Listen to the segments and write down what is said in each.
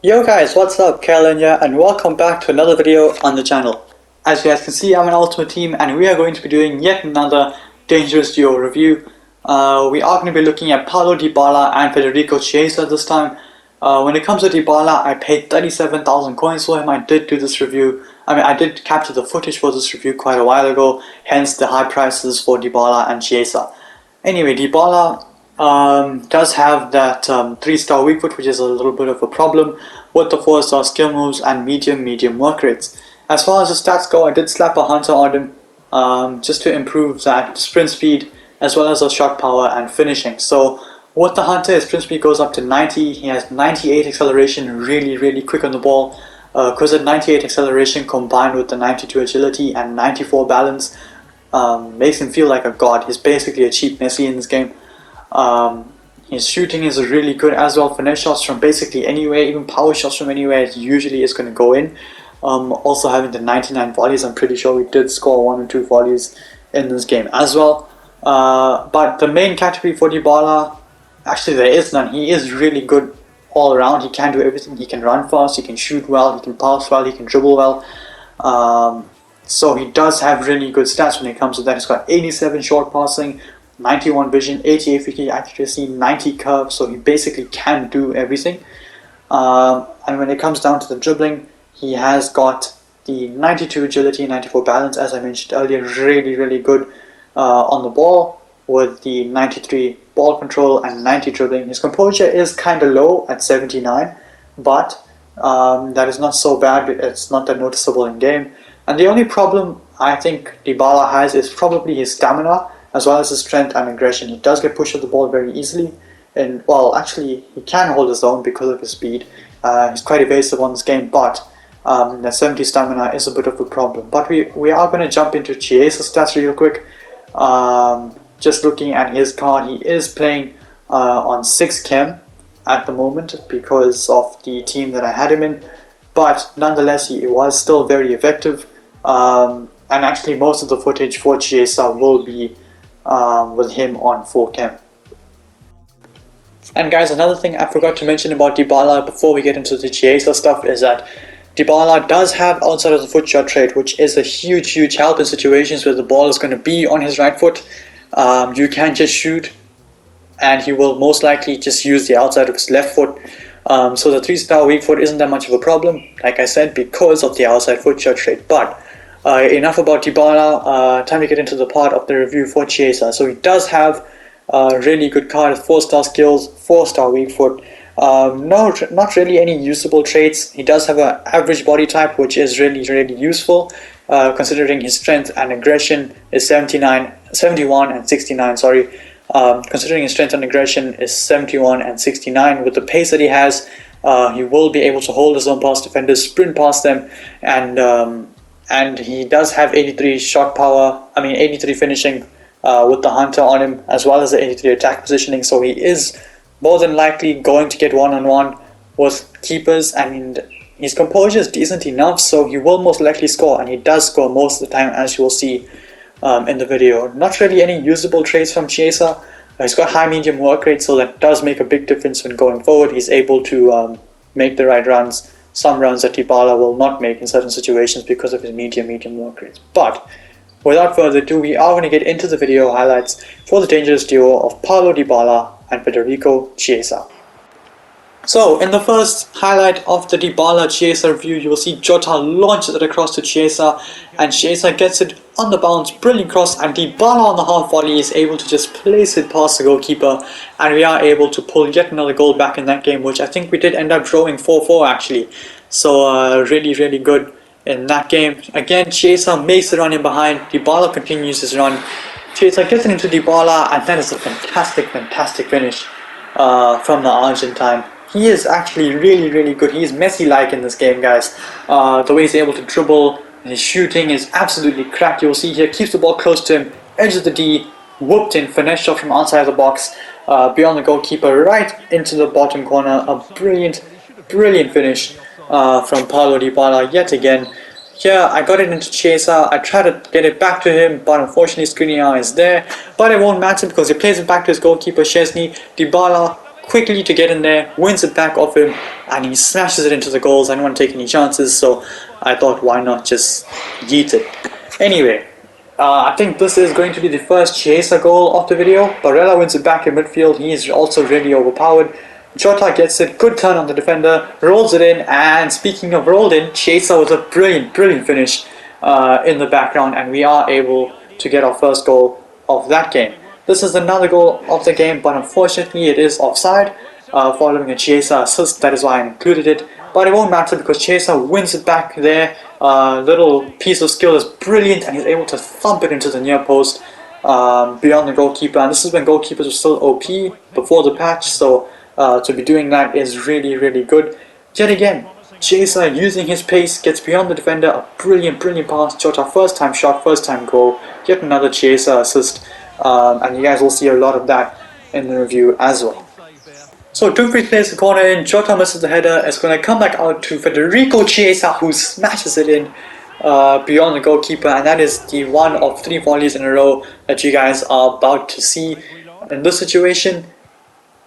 Yo guys, what's up? Kellen here and welcome back to another video on the channel. As you guys can see, I'm an Ultimate Team and we are going to be doing yet another Dangerous Duo review. We are going to be looking at Paulo, Dybala and Federico Chiesa this time. When it comes to Dybala, I paid 37,000 coins for him. I did do this review. I did capture the footage for this review quite a while ago, hence the high prices for Dybala and Chiesa. Anyway, Dybala does have that 3-star weak foot, which is a little bit of a problem, with the 4-star skill moves and medium work rates. As far as the stats go, I did slap a hunter on him just to improve that sprint speed as well as the shot power and finishing. So with the hunter, his sprint speed goes up to 90, he has 98 acceleration, really quick on the ball. Because of 98 acceleration combined with the 92 agility and 94 balance, makes him feel like a god. He's basically a cheap Messi in this game. His shooting is really good as well. Finesse shots from basically anywhere, even power shots from anywhere, usually is going to go in. Also having the 99 volleys, I'm pretty sure we did score 1 or 2 volleys in this game as well. But the main category for Dybala, actually there is none. He is really good all around. He can do everything. He can run fast, he can shoot well, he can pass well, he can dribble well. So he does have really good stats when it comes to that. He's got 87 short passing, 91 vision, 88 free accuracy, 90 curve, so he basically can do everything. And when it comes down to the dribbling, he has got the 92 agility, 94 balance, as I mentioned earlier, really good on the ball, with the 93 ball control and 90 dribbling. His composure is kind of low at 79, but that is not so bad. It's not that noticeable in game. And the only problem I think Dybala has is probably his stamina as well as his strength and aggression. He does get pushed off the ball very easily, and well, actually he can hold his own because of his speed. He's quite evasive on this game, but the 70 stamina is a bit of a problem. But we are going to jump into Chiesa's stats real quick. Just looking at his card, he is playing on 6 chem at the moment because of the team that I had him in, but nonetheless he was still very effective, and actually most of the footage for Chiesa will be with him on 4 chem. And guys, another thing I forgot to mention about Dybala before we get into the Chiesa stuff is that Dybala does have outside of the foot shot trait, which is a huge help in situations where the ball is going to be on his right foot. You can just shoot and he will most likely just use the outside of his left foot. So the 3-star weak foot isn't that much of a problem, like I said, because of the outside foot shot trait. But enough about Dybala, time to get into the part of the review for Chiesa. So he does have a really good card, 4-star skills, 4-star weak foot. Not really any usable traits. He does have an average body type, which is really useful, considering his strength and aggression is 71 and 69, sorry. Considering his strength and aggression is 71 and 69, with the pace that he has, he will be able to hold his own past defenders, sprint past them, and he does have 83 shot power, 83 finishing with the hunter on him, as well as the 83 attack positioning, so he is more than likely going to get one-on-one with keepers, and his composure is decent enough, so he will most likely score, and he does score most of the time, as you will see in the video. Not really any usable traits from Chiesa. He's got high medium work rate, so that does make a big difference when going forward. He's able to make the right runs, some runs that Dybala will not make in certain situations because of his medium work rates. But without further ado, we are going to get into the video highlights for the dangerous duo of Paulo Dybala and Federico Chiesa. So in the first highlight of the Dybala Chiesa review, you will see Jota launches it across to Chiesa, and Chiesa gets it on the bounce, brilliant cross, and Dybala on the half volley is able to just place it past the goalkeeper, and we are able to pull yet another goal back in that game, which I think we did end up drawing 4-4 actually. So really good in that game. Again, Chiesa makes the run in behind, Dybala continues his run, Chiesa gets it into Dybala, and that is a fantastic finish from the Argentine. He is actually really good. He is Messi-like in this game, guys. The way he's able to dribble, his shooting is absolutely cracked. You'll see here, keeps the ball close to him, edge of the D, whooped in, finesse shot from outside the box, beyond the goalkeeper, right into the bottom corner. A brilliant finish from Paulo Dybala yet again. Here, I got it into Chiesa. I tried to get it back to him, but unfortunately Skriniar is there. But it won't matter because he plays it back to his goalkeeper, Szczesny. Dybala quickly to get in there, wins it back off him, and he smashes it into the goals. I didn't want to take any chances, so I thought, why not just yeet it. Anyway, I think this is going to be the first Chiesa goal of the video. Barella wins it back in midfield. He is also really overpowered. Jota gets it, good turn on the defender, rolls it in, and speaking of rolled in, Chiesa was a brilliant finish in the background, and we are able to get our first goal of that game. This is another goal of the game, but unfortunately it is offside following a Chiesa assist. That is why I included it, but it won't matter because Chiesa wins it back there. Little piece of skill is brilliant, and he's able to thump it into the near post beyond the goalkeeper. And this is when goalkeepers were still OP before the patch, so to be doing that is really good. Yet again, Chiesa using his pace gets beyond the defender. A brilliant pass. Jota first time shot, first time goal. Yet another Chiesa assist. And you guys will see a lot of that in the review as well. So Dumfries plays the corner in, Jota misses the header. It's going to come back out to Federico Chiesa, who smashes it in beyond the goalkeeper, and that is the one of 3 volleys in a row that you guys are about to see. In this situation,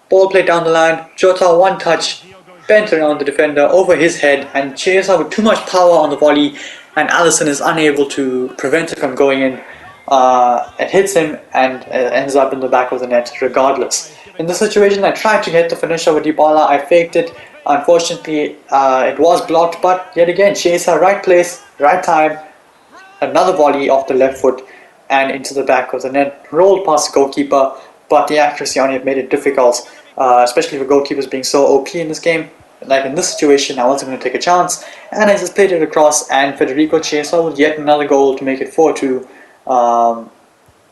ball played down the line, Jota one touch, bent around the defender over his head, and Chiesa with too much power on the volley, and Alisson is unable to prevent it from going in. It hits him and ends up in the back of the net regardless. In this situation, I tried to get the finisher with Dybala. I faked it. Unfortunately, it was blocked, but yet again, Chiesa, right place, right time. Another volley off the left foot and into the back of the net. Rolled past the goalkeeper, but the accuracy on it made it difficult, especially for goalkeepers being so OP in this game. Like in this situation, I wasn't going to take a chance, and I just played it across, and Federico Chiesa with yet another goal to make it 4-2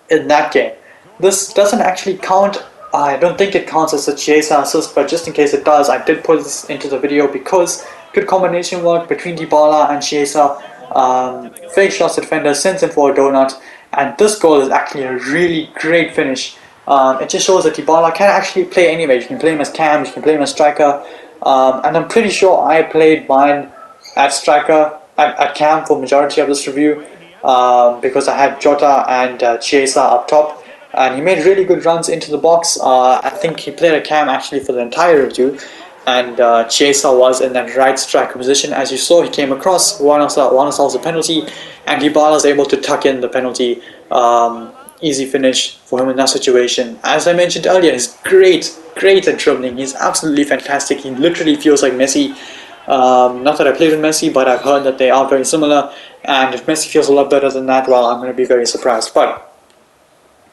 in that game. This doesn't actually count. I don't think it counts as a Chiesa assist, but just in case it does, I did put this into the video because good combination work between Dybala and Chiesa. Fake shots the defender, sends him for a donut, and this goal is actually a really great finish. It just shows that Dybala can actually play anyway. You can play him as cam, you can play him as striker, and I'm pretty sure I played mine at striker, at cam for majority of this review, because I had Jota and Chiesa up top. And he made really good runs into the box. I think he played a cam actually for the entire review, and Chiesa was in that right striker position. As you saw, he came across, won ourselves a penalty, and Dybala was able to tuck in the penalty. Easy finish for him in that situation. As I mentioned earlier, he's great at dribbling. He's absolutely fantastic. He literally feels like Messi. Not that I played with Messi, but I've heard that they are very similar, and if Messi feels a lot better than that, well, I'm going to be very surprised. But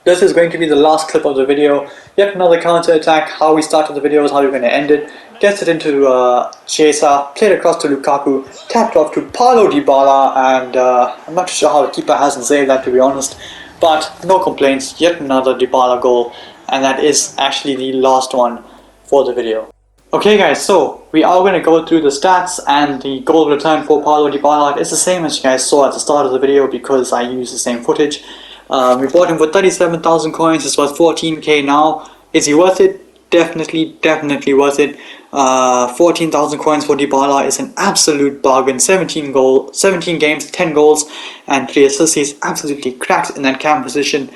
this is going to be the last clip of the video. Yet another counter attack. How we started the video is how we're going to end it. Gets it into Chiesa, played across to Lukaku, tapped off to Paulo Dybala, and I'm not sure how the keeper hasn't saved that, to be honest. But no complaints. Yet another Dybala goal, and that is actually the last one for the video. Okay guys, so we are going to go through the stats, and the goal return for Paulo Dybala is the same as you guys saw at the start of the video because I used the same footage. We bought him for 37,000 coins. This was 14k now. Is he worth it? Definitely worth it. 14,000 coins for Dybala is an absolute bargain. 17 games, 10 goals, and 3 assists. He's absolutely cracked in that cam position.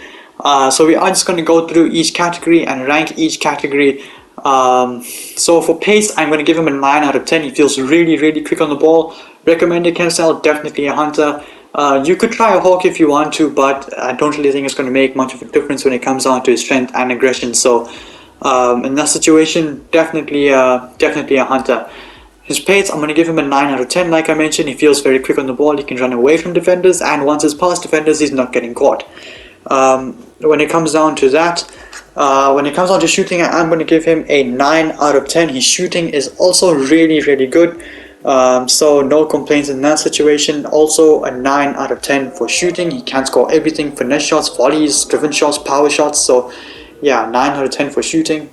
So we are just going to go through each category and rank each category. So for pace, I'm going to give him a 9 out of 10. He feels really quick on the ball. Recommended chem style, definitely a hunter. You could try a hawk if you want to, but I don't really think it's going to make much of a difference when it comes down to his strength and aggression. So in that situation, definitely a hunter. His pace, I'm going to give him a 9 out of 10. Like I mentioned, he feels very quick on the ball. He can run away from defenders, and once he's past defenders, he's not getting caught. When it comes down to that, when it comes down to shooting, I'm going to give him a 9 out of 10. His shooting is also really good. So no complaints in that situation. Also a 9 out of 10 for shooting. He can score everything: finesse shots, volleys, driven shots, power shots. So yeah, 9 out of 10 for shooting.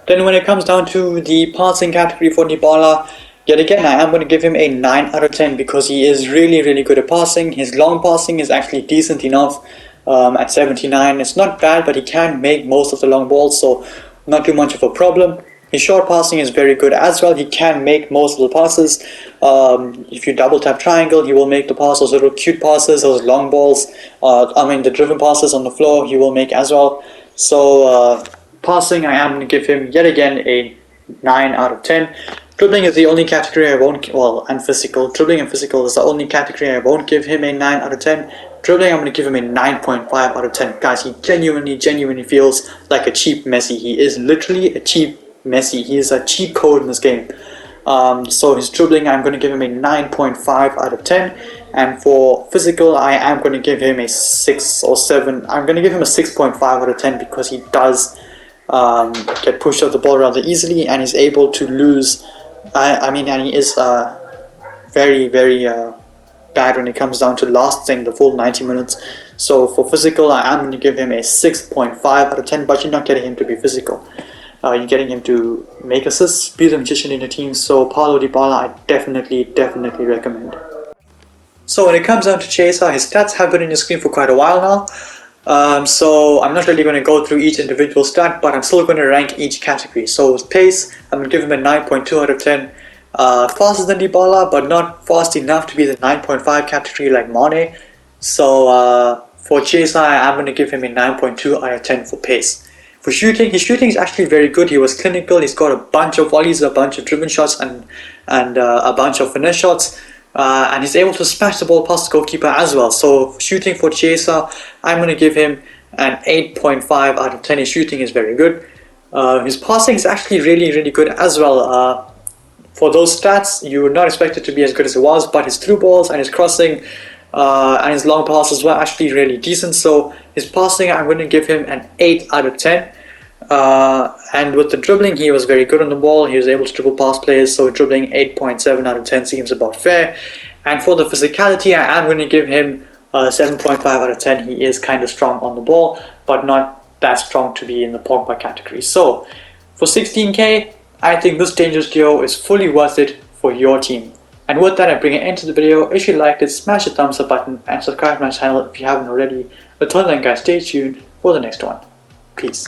Then when it comes down to the passing category for Dybala, yet again I am going to give him a 9 out of 10 because he is really good at passing. His long passing is actually decent enough. At 79, it's not bad, but he can make most of the long balls, so not too much of a problem. His short passing is very good as well. He can make most of the passes. If you double tap triangle, he will make the pass. Those little cute passes, those long balls, the driven passes on the floor, he will make as well. So passing, I am going to give him yet again a 9 out of 10. Dribbling is the only category I won't, and physical. Dribbling and physical is the only category I won't give him a 9 out of 10. Dribbling, I'm going to give him a 9.5 out of 10. Guys, he genuinely feels like a cheap Messi. He is literally a cheap Messi. He is a cheap code in this game. So his dribbling, I'm going to give him a 9.5 out of 10. And for physical, I am going to give him a 6 or 7. I'm going to give him a 6.5 out of 10 because he does get pushed off the ball rather easily, and he's able to lose. And he is very bad when it comes down to lasting the full 90 minutes. So for physical, I am going to give him a 6.5 out of 10, but you're not getting him to be physical. You're getting him to make assists, be the magician in the team. So Paulo, Dybala, I definitely recommend. So when it comes down to Chiesa, his stats have been on your screen for quite a while now. So I'm not really going to go through each individual stat, but I'm still going to rank each category. So with pace, I'm going to give him a 9.2 out of 10. Faster than Dybala, but not fast enough to be the 9.5 category like Mane. So for Chiesa, I'm going to give him a 9.2 out of 10 for pace. For shooting, his shooting is actually very good. He was clinical. He's got a bunch of volleys, a bunch of driven shots, and a bunch of finesse shots. And he's able to smash the ball past the goalkeeper as well. So shooting for Chiesa, I'm going to give him an 8.5 out of 10. His shooting is very good. His passing is actually really good as well. For those stats, you would not expect it to be as good as it was, but his through balls and his crossing and his long passes were actually really decent. So his passing, I'm going to give him an 8 out of 10. And with the dribbling, he was very good on the ball. He was able to dribble past players, so dribbling 8.7 out of 10 seems about fair. And for the physicality, I am going to give him 7.5 out of 10. He is kind of strong on the ball, but not that strong to be in the Pogba category. So for 16k, I think this dangerous duo is fully worth it for your team. And with that, I bring an end to the video. If you liked it, smash the thumbs up button and subscribe to my channel if you haven't already. Until then guys, stay tuned for the next one. Peace.